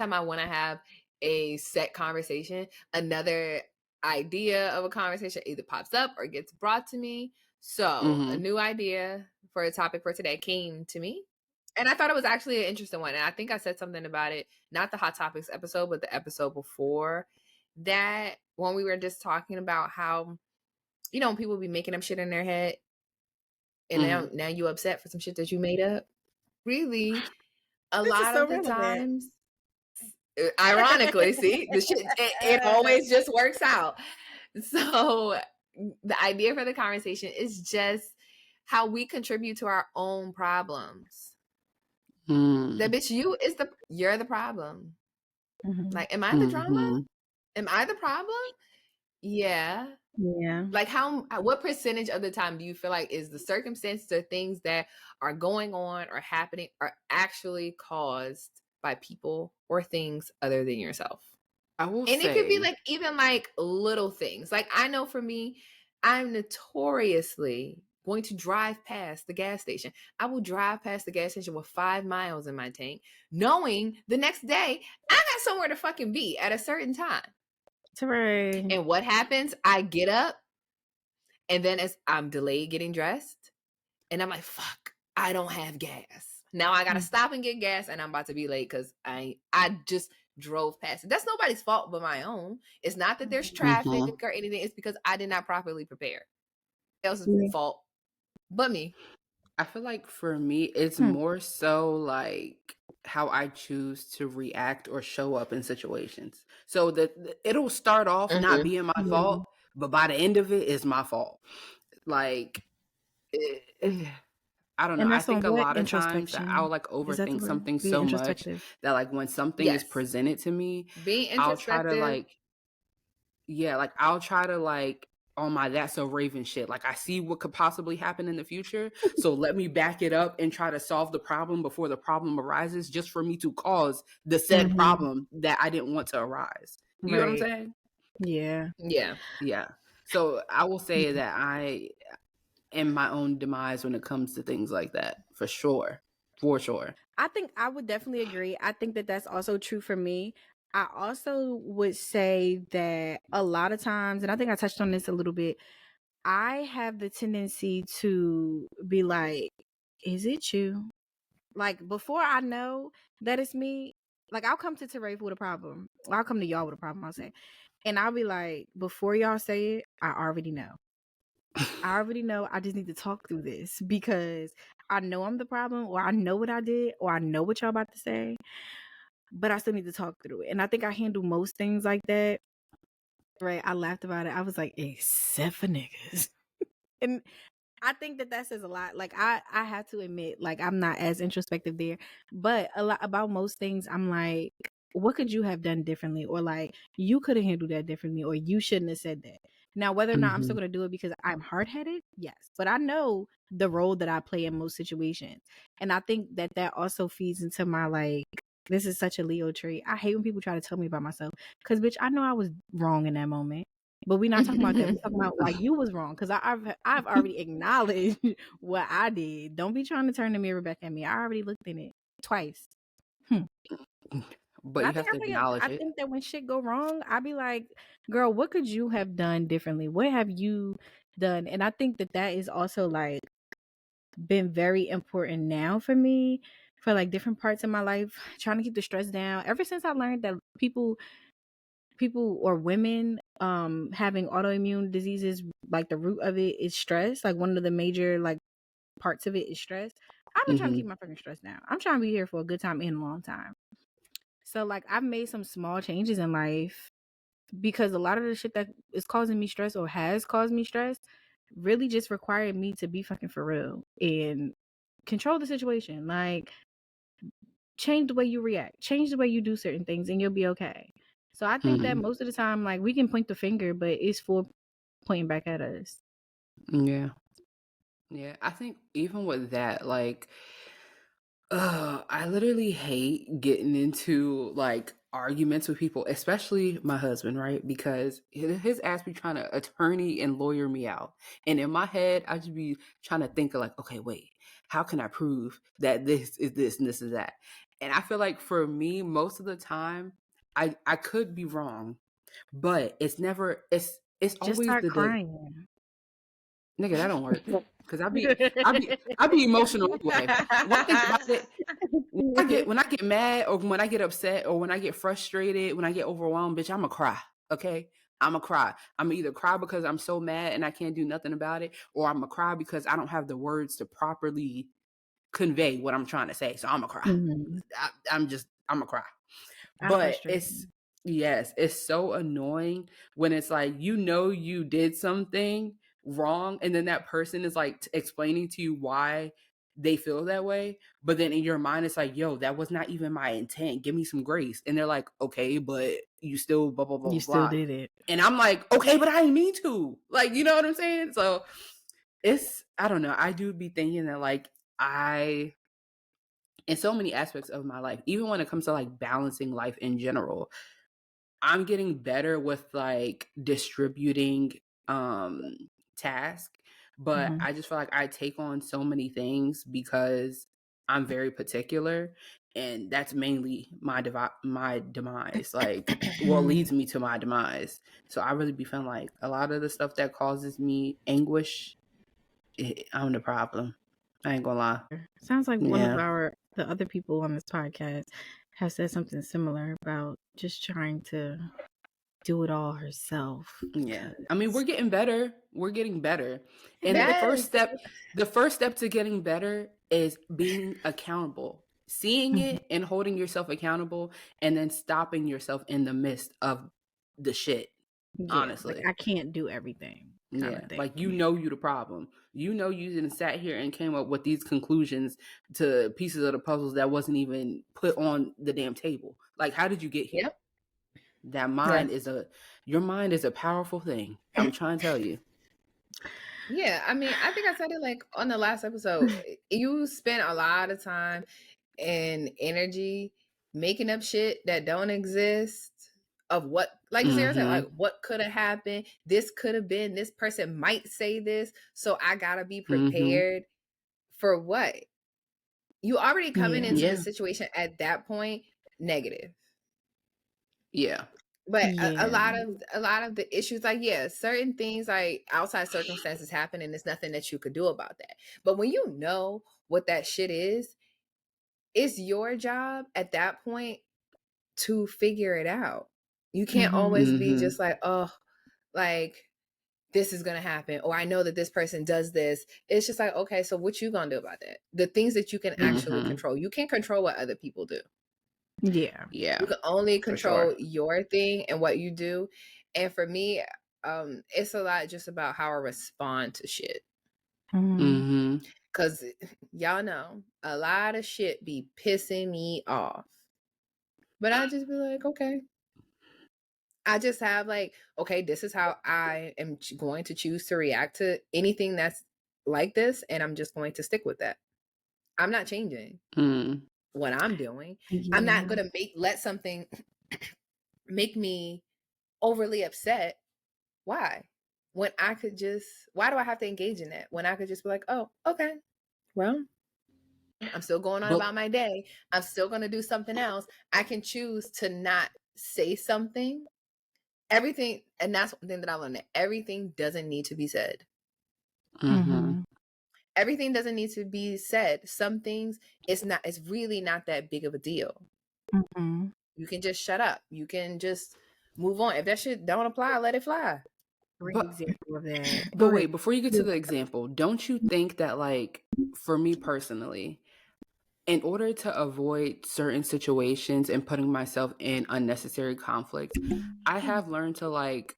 time I want to have a set conversation, another idea of a conversation either pops up or gets brought to me. So a new idea for a topic for today came to me. And I thought it was actually an interesting one. And I think I said something about it, not the Hot Topics episode, but the episode before that, when we were just talking about how, people be making up shit in their head and now you upset for some shit that you made up. Really, a This is lot so of the relevant. times, ironically, see, the shit, it always just works out. So the idea for the conversation is just how we contribute to our own problems. That bitch, you're the problem. Mhm. Like, am I the drama? Am I the problem? Yeah. Yeah. Like, what percentage of the time do you feel like is the circumstances or things that are going on or happening are actually caused by people or things other than yourself? I will And say, it could be like even like little things. Like, I know for me, I'm notoriously going to drive past the gas station. I will drive past the gas station with 5 miles in my tank, knowing the next day I got somewhere to fucking be at a certain time. Right. And what happens? I get up, and then as I'm delayed getting dressed, and I'm like, fuck, I don't have gas. Now I gotta stop and get gas, and I'm about to be late because I just drove past it. That's nobody's fault but my own. It's not that there's traffic or anything. It's because I did not properly prepare. Else's fault but me. I feel like for me, it's more so like how I choose to react or show up in situations. So that it'll start off not being my fault, but by the end of it, it's my fault. Like, I don't know. And I that's on think a what? lot of times that I'll Introspection. like Is that the overthink word? something Be so much introspective. that like when something is Yes. presented to me, Being I'll try to introspective. I'll try to like on my that's so Raven shit. Like, I see what could possibly happen in the future. So let me back it up and try to solve the problem before the problem arises, just for me to cause the said problem that I didn't want to arise. You know what I'm saying? Yeah. Yeah. Yeah. So I will say that I am my own demise when it comes to things like that, for sure. For sure. I think I would definitely agree. I think that that's also true for me. I also would say that a lot of times, and I think I touched on this a little bit, I have the tendency to be like, is it you? Like, before I know that it's me, like, I'll come to Tarafe with a problem. I'll come to y'all with a problem, I'll say. And I'll be like, before y'all say it, I already know. I already know. I just need to talk through this because I know I'm the problem, or I know what I did, or I know what y'all about to say, but I still need to talk through it. And I think I handle most things like that. Right? I laughed about it. I was like, except for niggas. And I think that says a lot. Like, I have to admit, like, I'm not as introspective there, but a lot about most things, I'm like, what could you have done differently? Or like, you could have handled that differently, or you shouldn't have said that. Now, whether or not I'm still going to do it because I'm hard-headed, yes, but I know the role that I play in most situations. And I think that also feeds into my, like, this is such a Leo trait. I hate when people try to tell me about myself because, bitch, I know I was wrong in that moment. But we're not talking about that. We're talking about like you was wrong because I've already acknowledged what I did. Don't be trying to turn the mirror back at me. I already looked in it twice. But you have to acknowledge it. I think that when shit go wrong, I be like, girl, what could you have done differently? What have you done? And I think that is also like been very important now for me for like different parts of my life, trying to keep the stress down. Ever since I learned that people or women having autoimmune diseases, like the root of it is stress, like one of the major like parts of it is stress. I've been trying to keep my fucking stress down. I'm trying to be here for a good time and a long time. So like I've made some small changes in life because a lot of the shit that is causing me stress or has caused me stress really just required me to be fucking for real and control the situation. Like, change the way you react, change the way you do certain things, and you'll be okay. So I think that most of the time, like, we can point the finger, but it's for pointing back at us. Yeah. Yeah. I think even with that, like, I literally hate getting into like arguments with people, especially my husband, right? Because his ass be trying to attorney and lawyer me out. And in my head, I just be trying to think of like, okay, wait, how can I prove that this is this and this is that? And I feel like for me, most of the time, I could be wrong, but it's never it's Just always start the crying. nigga, that don't work. Cause I be emotional anyway. One thing about it, when I get mad or when I get upset or when I get frustrated, when I get overwhelmed, bitch, I'ma cry. Okay? I'ma cry. I'm either cry because I'm so mad and I can't do nothing about it, or I'ma cry because I don't have the words to properly convey what I'm trying to say. So I'ma cry. Mhm. I'ma cry. I But frustrate it's so annoying when it's like, you did something wrong, and then that person is like explaining to you why they feel that way, but then in your mind it's like, yo, that was not even my intent, give me some grace. And they're like, okay, but you still blah blah blah you blah still blah. did it. And I'm like, okay, but I didn't mean to, like, you know what I'm saying? So I don't know, I do be thinking that like in so many aspects of my life, even when it comes to like balancing life in general, I'm getting better with like distributing tasks, but Mhm. I just feel like I take on so many things because I'm very particular, and that's mainly my demise, like what leads me to my demise. So I really be feeling like a lot of the stuff that causes me anguish, I'm the problem. I ain't gonna lie. Sounds like one of Yeah. the other people on this podcast has said something similar about just trying to do it all herself. Yeah. I mean, we're getting better. We're getting better. And Yes. the first step to getting better is being accountable. Seeing Mhm. it and holding yourself accountable, and then stopping yourself in the midst of the shit. Yeah, like Honestly. I can't do everything kind Yeah. of thing. Like, you the problem. You didn't sat here and came up with these conclusions to pieces of the puzzles that wasn't even put on the damn table. Like, how did you get here? Yep. Your mind is a powerful thing. I'm trying to tell you. Yeah, I mean, I think I said it like on the last episode. You spend a lot of time and energy making up shit that don't exist, of what, like Sarah said, like what could have happened. This could have been, this person might say this, so I gotta be prepared for what? You already coming into the situation at that point negative. Yeah. But Yeah. a lot of the issues, like, yeah, certain things like outside circumstances happen and there's nothing that you could do about that. But when you know what that shit is, it's your job at that point to figure it out. You can't always be just like, oh, like this is gonna happen, or I know that this person does this. It's just like, okay, so what you gonna do about that? The things that you can actually control. You can't control what other people do. Yeah. Yeah. You can only control sure. your thing and what you do. And for me, it's a lot just about how I respond to shit. Cause y'all know a lot of shit be pissing me off. But I just be like, okay. I just have like, okay, this is how I am going to choose to react to anything that's like this, and I'm just going to stick with that. I'm not changing what I'm doing. I'm not gonna let something make me overly upset. Why? When I could just, why do I have to engage in that? When I could just be like, oh, okay, well, I'm still going on about my day. I'm still going to do something else. I can choose to not say something. Everything, and that's one thing that I learned, that everything doesn't need to be said. Everything doesn't need to be said. Some things, it's really not that big of a deal. You can just shut up. You can just move on. If that shit don't apply, let it fly. Great example of that. But wait, before you get to the example, don't you think that, like, for me personally, in order to avoid certain situations and putting myself in unnecessary conflict, I have learned to like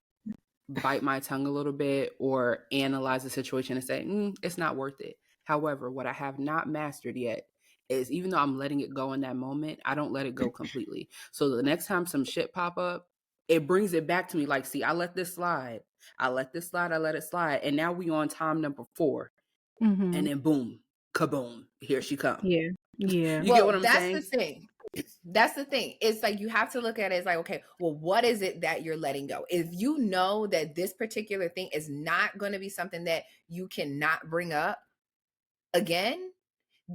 bite my tongue a little bit or analyze the situation and say, it's not worth it. However, what I have not mastered yet is, even though I'm letting it go in that moment, I don't let it go completely. So the next time some shit pop up, it brings it back to me like, see, I let this slide. I let it slide. And now we on time number 4. And then boom, kaboom, here she comes. Yeah. Yeah. You get what I'm saying? That's the thing. That's the thing. It's like, you have to look at it as like, okay, well, what is it that you're letting go? If you know that this particular thing is not going to be something that you cannot bring up again,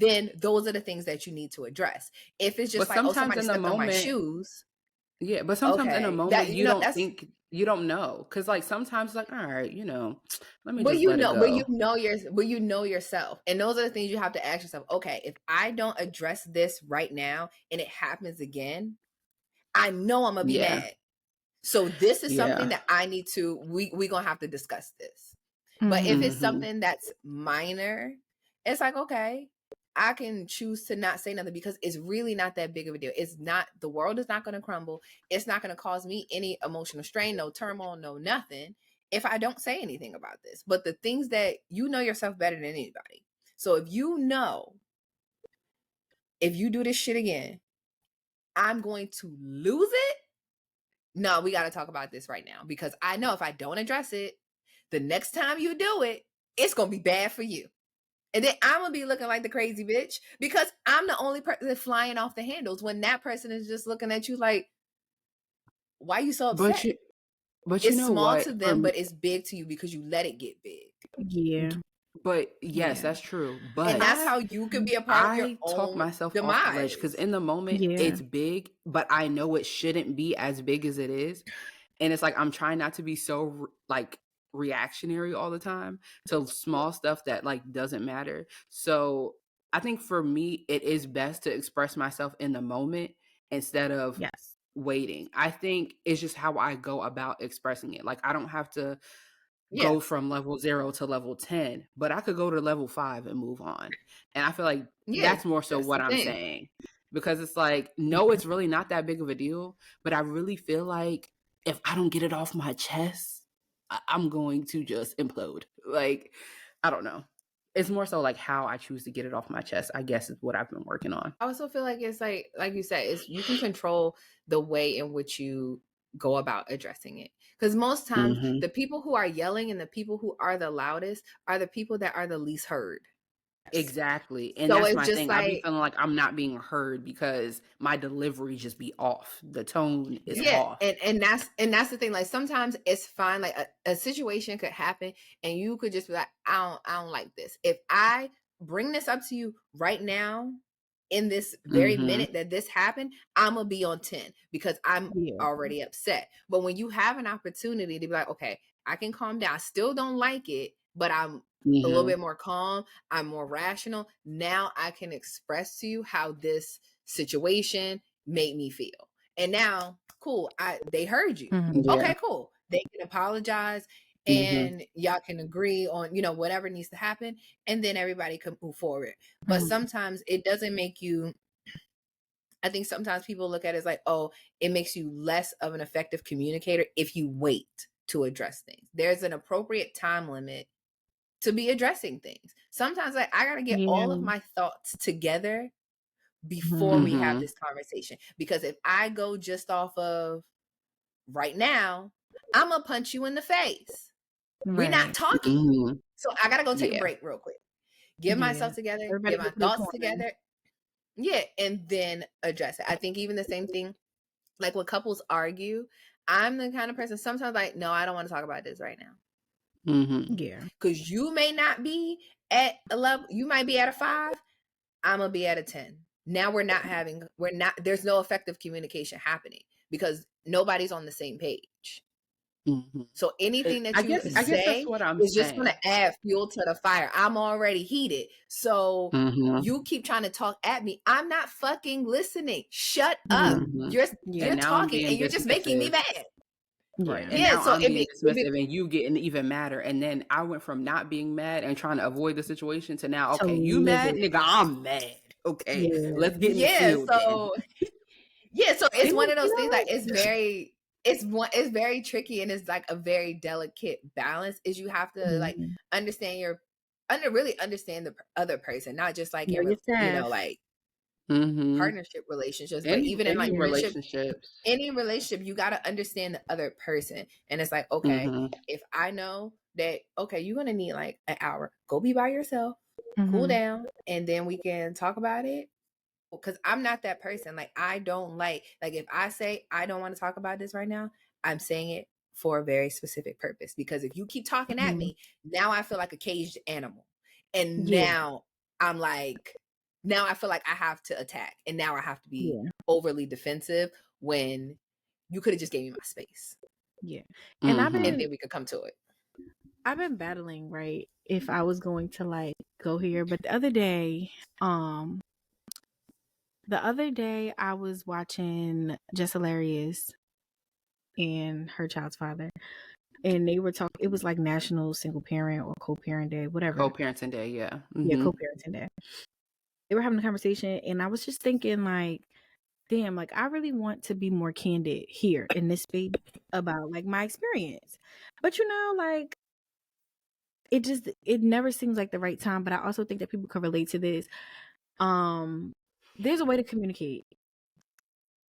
then those are the things that you need to address. If it's just But like, oh, sometimes somebody in the stepped on my moment, shoes. yeah, but sometimes in a Okay, that moment you don't that's think, you don't know, because like sometimes like, all right, let me but just let it but go. you know yourself, and those are the things you have to ask yourself. Okay, if I don't address this right now and it happens again, I know I'm gonna be Yeah, mad. So this is something yeah. that I need to we gonna have to discuss this. But if it's Mm-hmm. something that's minor, it's like, okay, I can choose to not say nothing because it's really not that big of a deal. It's not, the world is not going to crumble. It's not going to cause me any emotional strain, no turmoil, no nothing if I don't say anything about this. But the things that you know yourself better than anybody. So if you know, if you do this shit again, I'm going to lose it. No, we got to talk about this right now because I know if I don't address it, the next time you do it, it's going to be bad for you. And then I'm going to be looking like the crazy bitch because I'm the only person flying off the handles when that person is just looking at you like, why are you so But upset? you It's know small what? to them, but it's big to you because you let it get big. Yeah. But yes, Yeah. that's true. And But that's how you can be a part of your talk own myself off the ledge because demise. in the moment Yeah. it's big, but I know it shouldn't be as big as it is. And it's like I'm trying not to be so like reactionary all the time to small stuff that like doesn't matter. So I think for me, it is best to express myself in the moment instead of Yes. waiting. I think it's just how I go about expressing it. Like I don't have to Yeah. go from level 0 to level 10, but I could go to level 5 and move on. And I feel like Yeah. that's more so That's what the I'm thing. saying. Because it's like, no, it's really not that big of a deal, but I really feel like if I don't get it off my chest, I'm going to just implode. Like, I don't know. It's more so like how I choose to get it off my chest, I guess, is what I've been working on. I also feel like it's like you said, it's you can control the way in which you go about addressing it. Because most times Mm-hmm. the people who are yelling and the people who are the loudest are the people that are the least heard. Exactly. And So that's it's my just thing. I be like, feeling like I'm not being heard because my delivery just be off. The tone is yeah, off. and that's the thing. Like sometimes it's fine. Like a situation could happen and you could just be like, I don't like this. If I bring this up to you right now in this very Mm-hmm. minute that this happened, I'm gonna be on 10 because I'm Yeah. already upset. But when you have an opportunity to be like, okay, I can calm down. I still don't like it, but I'm a little Mm-hmm. bit more calm. I'm more rational. Now I can express to you how this situation made me feel. And now, cool, they heard you. Mhm. Yeah. Okay, cool. They can apologize Mm-hmm. and y'all can agree on, whatever needs to happen, and then everybody can move forward. But Mhm. sometimes it doesn't make you, I think sometimes people look at it as like, oh, it makes you less of an effective communicator if you wait to address things. There's an appropriate time limit to be addressing things. Sometimes like I gotta get all of Yeah. my thoughts together before we have Mm-hmm. this conversation. Because if I go just off of right now, I'm gonna punch you in the face. We're not Right. talking. Mm-hmm. So I gotta go take a Yeah. break real quick. Get Yeah. myself together, Everybody get my get to the thoughts corner. together. Yeah, and then address it. I think even the same thing, like when couples argue, I'm the kind of person sometimes like, no, I don't want to talk about this right now. Mm-hmm. Yeah. Because you may not be at a level, you might be at a 5, I'm gonna be at a 10. Now there's no effective communication happening because nobody's on the same page. Mm-hmm. So anything that I you guess that's say what I'm is just going saying. to add fuel to the fire. I'm already heated. So Mm-hmm. you keep trying to talk at me. I'm not fucking listening. Shut up. Mm-hmm. You're Yeah. And now I'm talking and being you're just making me dismissive. mad. Right. Yeah. And Yeah, now so I'm being dismissive and you getting even madder. And then I went from not being mad and trying to avoid the situation to now, To okay, you live mad? it. Nigga, I'm mad. Okay. Yeah. Let's get in the yeah, field then. so it's And one of those you know things what? that it's very tricky and it's like a very delicate balance is you have to like Mhm. really understand the other person, not just like Know in your staff. like Mm-hmm. partnership relationships, but even in like Any relationships, relationships. you got to understand the other person. And it's like, okay, Mm-hmm. if I know that, okay, you're going to need like an hour, go be by yourself, cool Mhm. down, and then we can talk about it. Because I'm not that person. Like, I don't like if I say I don't want to talk about this right now, I'm saying it for a very specific purpose. Because if you keep talking at Mhm. me, now I feel like a caged animal. And Yeah. now I'm like, now I feel like I have to attack, and now I have to be Yeah. overly defensive when you could have just gave me my space. Yeah. And and then we could come to it. I've been battling, right, if I was going to like go here, but the other day I was watching Just Hilarious and Her Child's Father, and they were talking, it was like National Single Parent or Co-Parent Day, whatever. Co-parenting Day, yeah. Yeah, Co-Parenting Day. They were having a conversation, and I was just thinking like, damn, like I really want to be more candid here in this space about like my experience. But you know, like it never seems like the right time, but I also think that people can relate to this. There's a way to communicate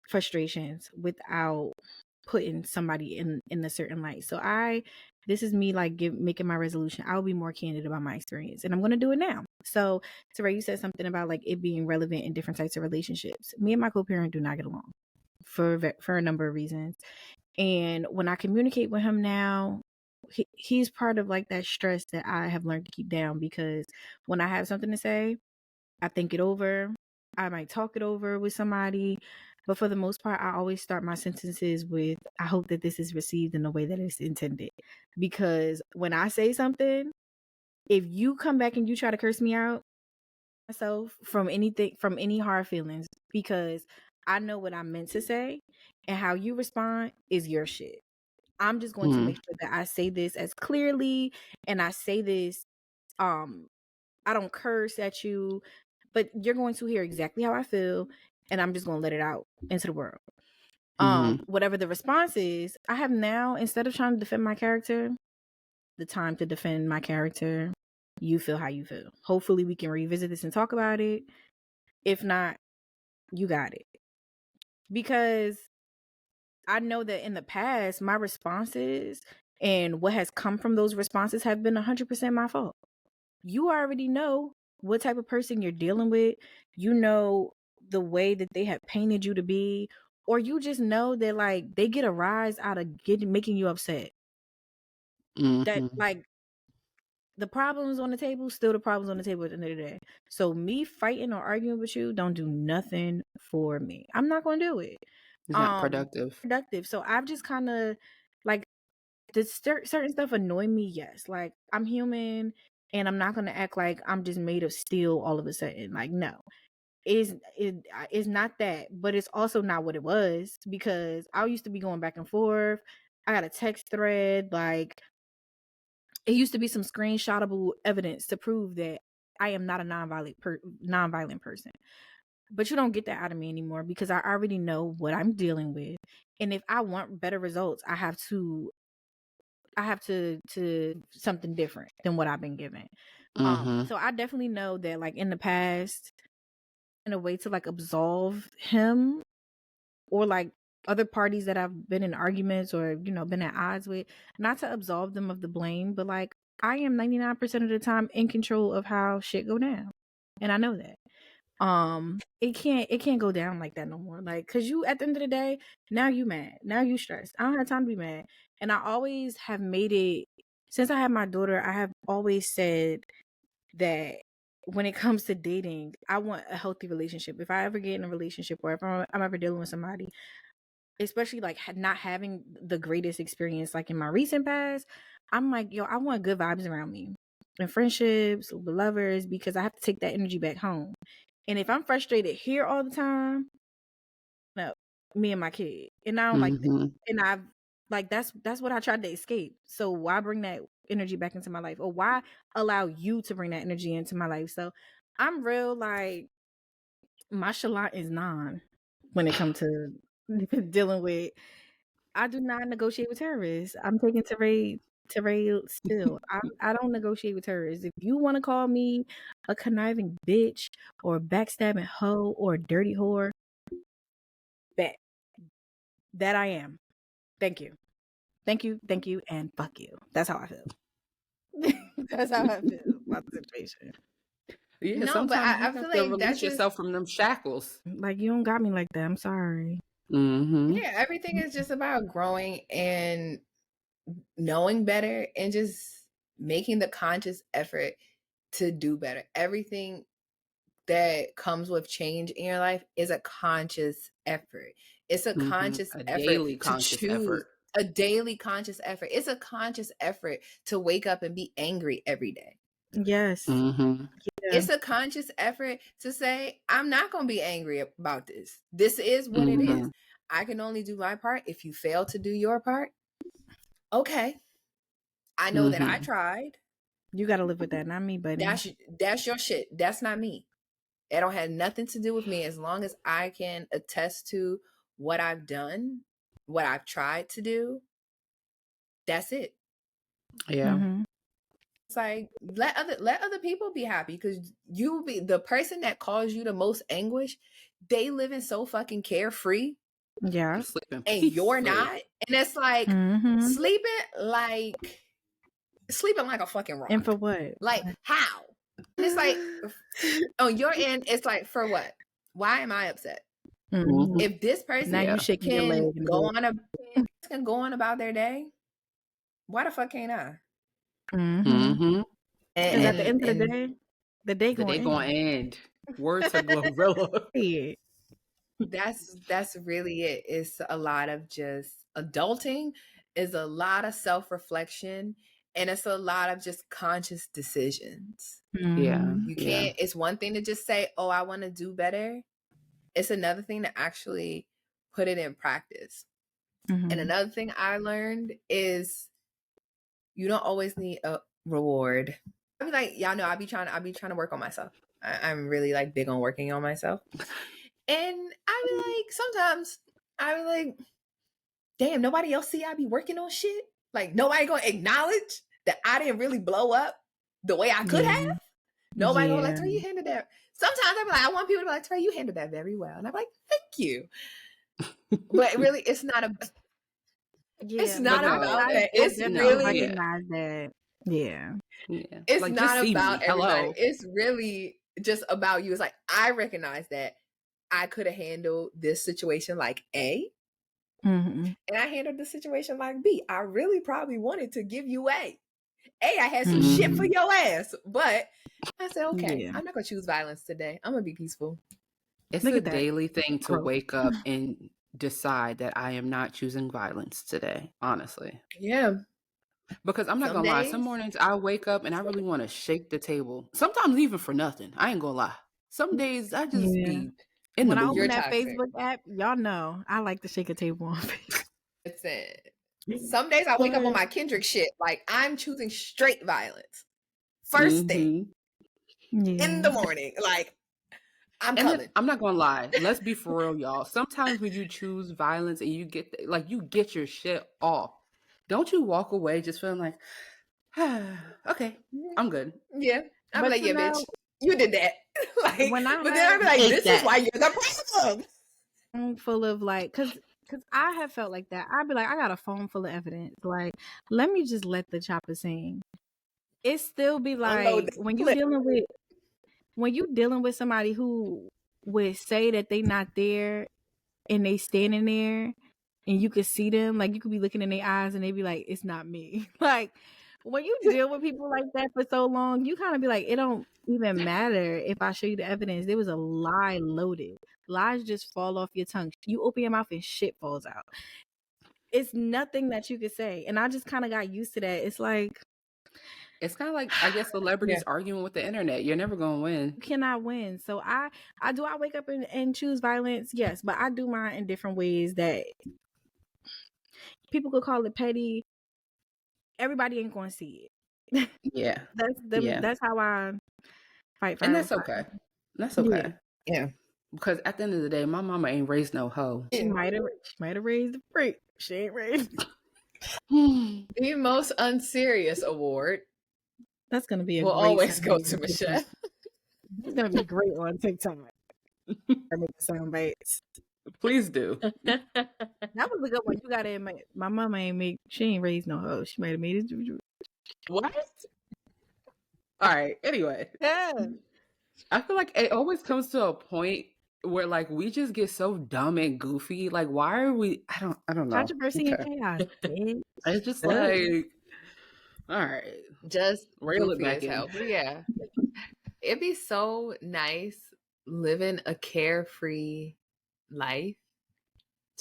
frustrations without putting somebody in a certain light. So this is me like making my resolution. I'll be more candid about my experience, and I'm going to do it now. So Teray, you said something about like it being relevant in different types of relationships. Me and my co-parent do not get along for a number of reasons. And when I communicate with him now, he's part of like that stress that I have learned to keep down, because when I have something to say, I think it over. I might talk it over with somebody, but for the most part, I always start my sentences with, I hope that this is received in the way that it's intended. Because when I say something, if you come back and you try to curse me out myself from any hard feelings, because I know what I meant to say, and how you respond is your shit. I'm just going to make sure that I say this as clearly, and I say this, I don't curse at you, but you're going to hear exactly how I feel, and I'm just going to let it out into the world. Whatever the response is, I have now, instead of trying to defend my character, the time to defend my character. You feel how you feel. Hopefully we can revisit this and talk about it. If not, you got it. Because I know that in the past, my responses and what has come from those responses have been 100% my fault. You already know what type of person you're dealing with. You know the way that they have painted you to be, or you just know that like they get a rise out of making you upset. That like the problems on the table, still the problems on the table at the end of the day. So me fighting or arguing with you don't do nothing for me. I'm not going to do it. It's not productive. So I've just kind of like, certain stuff annoy me. Yes, like I'm human, and I'm not going to act like I'm just made of steel all of a sudden. Like, no, it's not that, but it's also not what it was, because I used to be going back and forth. I got a text thread, like it used to be some screenshotable evidence to prove that I am not a nonviolent person. But you don't get that out of me anymore, because I already know what I'm dealing with. And if I want better results, I have to something different than what I've been given. So I definitely know that like in the past, in a way to like absolve him, or like other parties that I've been in arguments or, you know, been at odds with, not to absolve them of the blame, but like I am 99% of the time in control of how shit go down. And I know that. It can't go down like that no more. Like, cause you, at the end of the day, now you mad. Now you stressed. I don't have time to be mad. And I always have made it, since I had my daughter, I have always said that when it comes to dating, I want a healthy relationship. If I ever get in a relationship, or if I'm ever dealing with somebody, especially like not having the greatest experience like in my recent past, I'm like, yo, I want good vibes around me, and friendships with lovers, because I have to take that energy back home. And if I'm frustrated here all the time, no, me and my kid, and I don't like that. And I've like, that's what I tried to escape. So why bring that energy back into my life, or why allow you to bring that energy into my life? So I'm real like, my chalant is 9 when it comes to dealing with. I do not negotiate with terrorists. I'm taking Teray still. I don't negotiate with terrorists. If you want to call me a conniving bitch, or a backstabbing hoe, or a dirty whore, bet that I am. Thank you, and fuck you. That's how I feel. That's how I feel about the situation. Yeah, no, sometimes but I feel like release yourself from them shackles. Like, you don't got me like that. I'm sorry. Yeah, everything is just about growing and knowing better, and just making the conscious effort to do better. Everything that comes with change in your life is a conscious effort. It's a conscious effort daily to conscious choose. effort. A daily conscious effort. It's a conscious effort to wake up and be angry every day. Yes. Mm-hmm. Yeah. It's a conscious effort to say, I'm not going to be angry about this. This is what it is. I can only do my part. If you fail to do your part, okay. I know that I tried. You got to live with that, not me, buddy. That's your shit. That's not me. It don't have nothing to do with me. As long as I can attest to what I've done, what I've tried to do, that's it. Yeah. Mm-hmm. It's like let other people be happy, because you be the person that caused you the most anguish. They living so fucking carefree. Yeah. And you're not. And it's like sleeping like a fucking rock. And for what? Like how? And it's like on your end, it's like, for what? Why am I upset? Mm-hmm. If this person now you shaking your leg can go on about their day, why the fuck can't I? Because at the end of the day gonna end. Words to Glorilla. Yeah. That's really it. It's a lot of just adulting, is a lot of self-reflection, and it's a lot of just conscious decisions. Yeah. You can't, it's one thing to just say, oh, I want to do better. It's another thing to actually put it in practice. And another thing I learned is you don't always need a reward. I be like, y'all know, I be trying to work on myself. I'm really like big on working on myself. And I be like, sometimes I be like, damn, nobody else see I be working on shit. Like nobody gonna acknowledge that I didn't really blow up the way I could have. Nobody gonna like, Trey, you handled that. Sometimes I be like, I want people to be like, Trey, you handled that very well. And I'm like, thank you. But really, it's not a. It's not about that. It's really recognize that. Yeah. It's like, not about everybody. It's really just about you. It's like, I recognize that I could have handled this situation like A, and I handled the situation like B. I really probably wanted to give you A. I had some shit for your ass, but I said, okay, I'm not gonna choose violence today. I'm gonna be peaceful. It's a daily thing to wake up and decide that I am not choosing violence today, honestly. Yeah. Because I'm not gonna lie, some mornings I wake up and I really want to shake the table. Sometimes even for nothing. I ain't gonna lie. Some days I just be in when the I mood. open that Facebook app, y'all know I like to shake a table on Facebook. It's it. Some days I wake up on my Kendrick shit. Like, I'm choosing straight violence. First thing in the morning. Like, I'm coming. I'm not gonna lie. Let's be for real, y'all. Sometimes when you choose violence and you get your shit off, don't you walk away just feeling like, okay, I'm good. Yeah. I'm like, yeah, bitch, you did that. Like, but then I'd be like, this is why you're the problem. Full of like, cause I have felt like that. I'd be like, I got a phone full of evidence. Like, let me just let the chopper sing. It still be like when you dealing with somebody who would say that they not there and they standing there and you could see them, like you could be looking in their eyes and they be like, it's not me. Like when you deal with people like that for so long, you kind of be like, it don't even matter if I show you the evidence. There was a lie loaded. Lies just fall off your tongue. You open your mouth and shit falls out. It's nothing that you could say. And I just kind of got used to that. It's like, it's kind of like, I guess, celebrities arguing with the internet. You're never going to win. You cannot win. So I wake up and choose violence? Yes, but I do mine in different ways that people could call it petty. Everybody ain't going to see it. Yeah. That's how I fight. And that's okay. That's okay. Yeah. Because at the end of the day, my mama ain't raised no hoe. She might have raised a freak. She ain't raised. The most unserious award. That's gonna be we'll always go to Michelle. It's gonna be great on TikTok. I make the sound bites. Please do. That was a good one. You gotta admit, my mama she ain't raised no hoe. She might have made it. What? All right. Anyway. Yeah. I feel like it always comes to a point where like we just get so dumb and goofy. Like, why are we? I don't know. Controversy and chaos. It's just like, all right, just reel it back in. Yeah, it'd be so nice living a carefree life.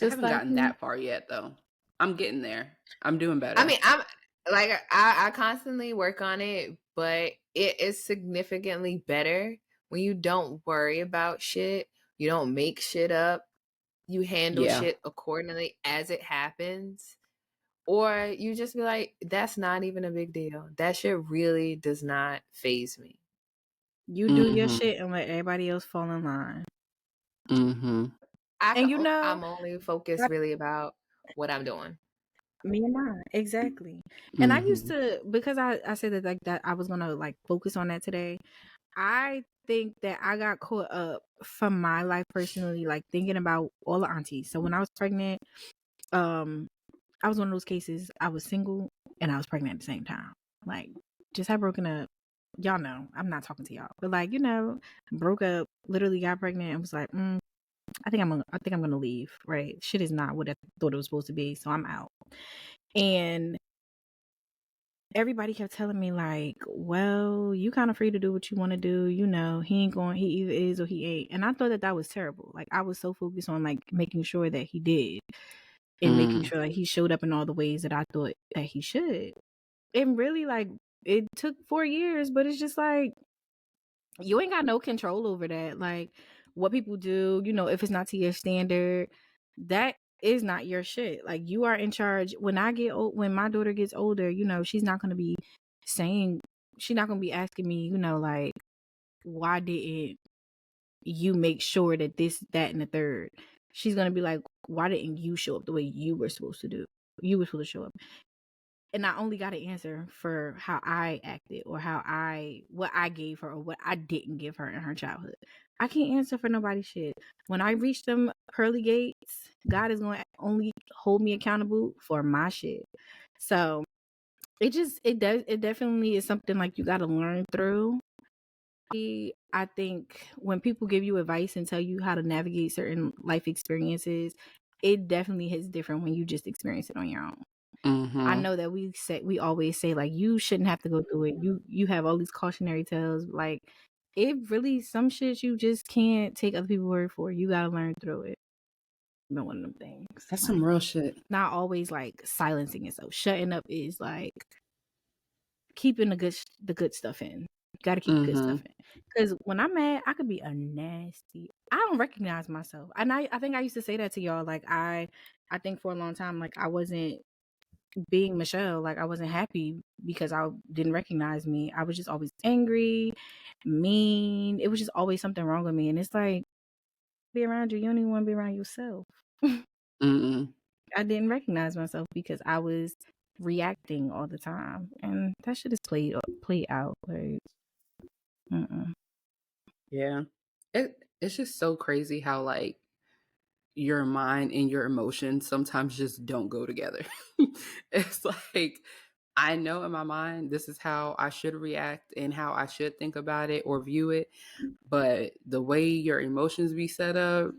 I haven't gotten that far yet, though. I'm getting there. I'm doing better. I mean, I constantly work on it, but it is significantly better when you don't worry about shit. You don't make shit up. You handle shit accordingly as it happens. Or you just be like, that's not even a big deal. That shit really does not faze me. You do your shit and let everybody else fall in line. I'm only focused really about what I'm doing. Me and mine, exactly. And I used to, because I said that like that I was gonna like focus on that today. I think that I got caught up from my life personally, like thinking about all the aunties. So when I was pregnant, I was one of those cases. I was single and I was pregnant at the same time. Like, just had broken up. Y'all know, I'm not talking to y'all, but like, broke up, literally got pregnant and was like, I think I'm gonna leave. Right? Shit is not what I thought it was supposed to be, so I'm out. And everybody kept telling me like, well, you kind of free to do what you want to do. He either is or he ain't. And I thought that was terrible. Like, I was so focused on like making sure that he did and making sure like he showed up in all the ways that I thought that he should. And really, like, it took 4 years, but it's just like, you ain't got no control over that. Like, what people do, if it's not to your standard, that is not your shit. Like, you are in charge. When my daughter gets older, she's not going to be asking me, like, why didn't you make sure that this, that, and the third? She's going to be like, why didn't you show up the way you were supposed to do? You were supposed to show up. And I only got an answer for how I acted or what I gave her or what I didn't give her in her childhood. I can't answer for nobody's shit. When I reach them pearly gates, God is going to only hold me accountable for my shit. So it definitely is something like you got to learn through. I think when people give you advice and tell you how to navigate certain life experiences, it definitely hits different when you just experience it on your own. I know that we always say like, you shouldn't have to go through it. You have all these cautionary tales. Like, it really, some shit you just can't take other people's word for. You gotta learn through it. Been one of them things. That's some real shit. Not always like silencing yourself. Shutting up is like keeping the good stuff in. You gotta keep the good stuff in. Because when I'm mad, I could be a nasty. I don't recognize myself. And I think I used to say that to y'all. Like, I think for a long time, like, I wasn't being Michelle. Like, I wasn't happy because I didn't recognize me. I was just always angry, mean. It was just always something wrong with me. And it's like, be around you, you don't even want to be around yourself. I didn't recognize myself because I was reacting all the time, and that shit is played out. Like, yeah, it's just so crazy how like your mind and your emotions sometimes just don't go together. It's like, I know in my mind this is how I should react and how I should think about it or view it, but the way your emotions be set up,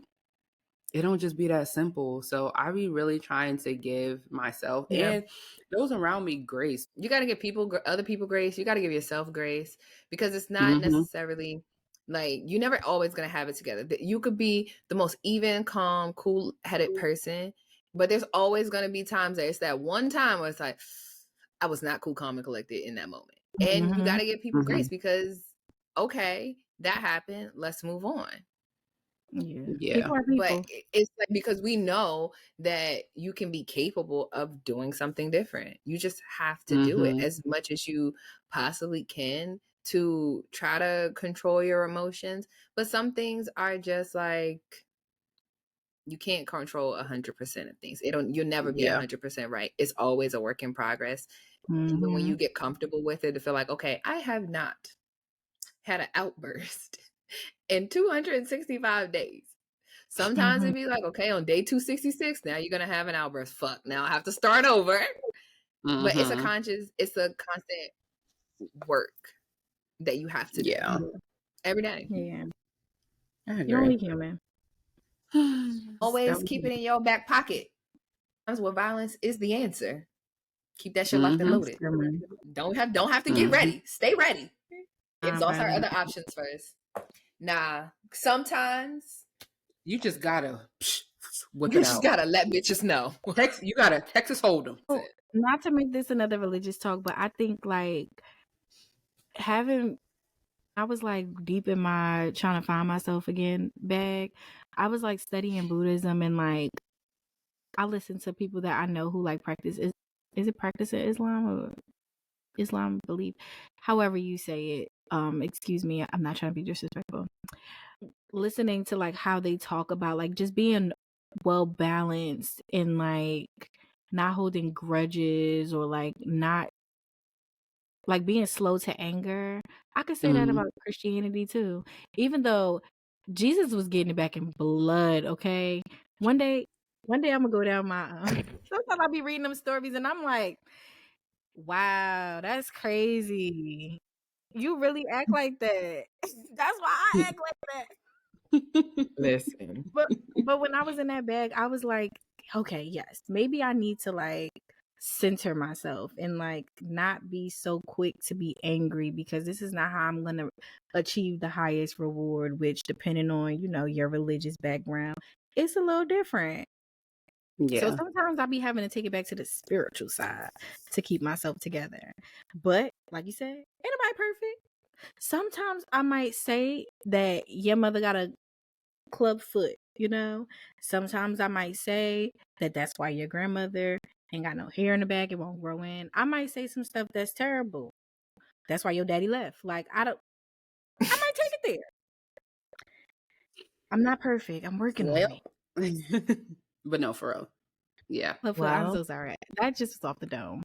it don't just be that simple. So I be really trying to give myself and those around me grace. You got to give other people grace. You got to give yourself grace, because it's not necessarily like, you're never always going to have it together. You could be the most even, calm, cool-headed person, but there's always going to be times that it's that one time where it's like, I was not cool, calm, and collected in that moment. And you got to give people grace, because, okay, that happened. Let's move on. Yeah. But it's like, because we know that you can be capable of doing something different. You just have to do it as much as you possibly can to try to control your emotions. But some things are just like, you can't control 100% of things. You'll never be 100% right. It's always a work in progress. Even when you get comfortable with it, to feel like, okay, I have not had an outburst in 265 days. Sometimes it'd be like, okay, on day 266, now you're gonna have an outburst. Fuck, now I have to start over. But it's a constant work that you have to do every day. Yeah, you're only human. Always keep it in your back pocket. Sometimes where violence is the answer. Keep that shit locked and loaded. Don't have to get ready. Stay ready. Exhaust our other options first. Nah, sometimes You just gotta whip you it just out. gotta let bitches know. You gotta Texas Hold'em. Oh, not to make this another religious talk, but I think like I was like deep in my trying to find myself again bag. I was like studying Buddhism, and like I listen to people that I know who like practice is it practicing Islam or Islam belief, however you say it. Excuse me, I'm not trying to be disrespectful. Listening to like how they talk about like just being well balanced and like not holding grudges or like not like being slow to anger. I could say that about Christianity too. Even though Jesus was getting it back in blood, okay? One day I'm gonna go down my sometimes I'll be reading them stories and I'm like, wow, that's crazy. You really act like that. That's why I act like that. Listen. But when I was in that bag, I was like, okay, yes, maybe I need to like center myself and like not be so quick to be angry, because this is not how I'm gonna achieve the highest reward, which depending on, you know, your religious background, it's a little different. So sometimes I'll be having to take it back to the spiritual side to keep myself together. But like you said, ain't nobody perfect. Sometimes I might say that your mother got a club foot, you know? Sometimes I might say that that's why your grandmother ain't got no hair in the back, it won't grow in. I might say some stuff that's terrible. That's why your daddy left. Like, I might take it there. I'm not perfect. I'm working on it. But no, for real. Yeah. But I'm so sorry. That just was off the dome.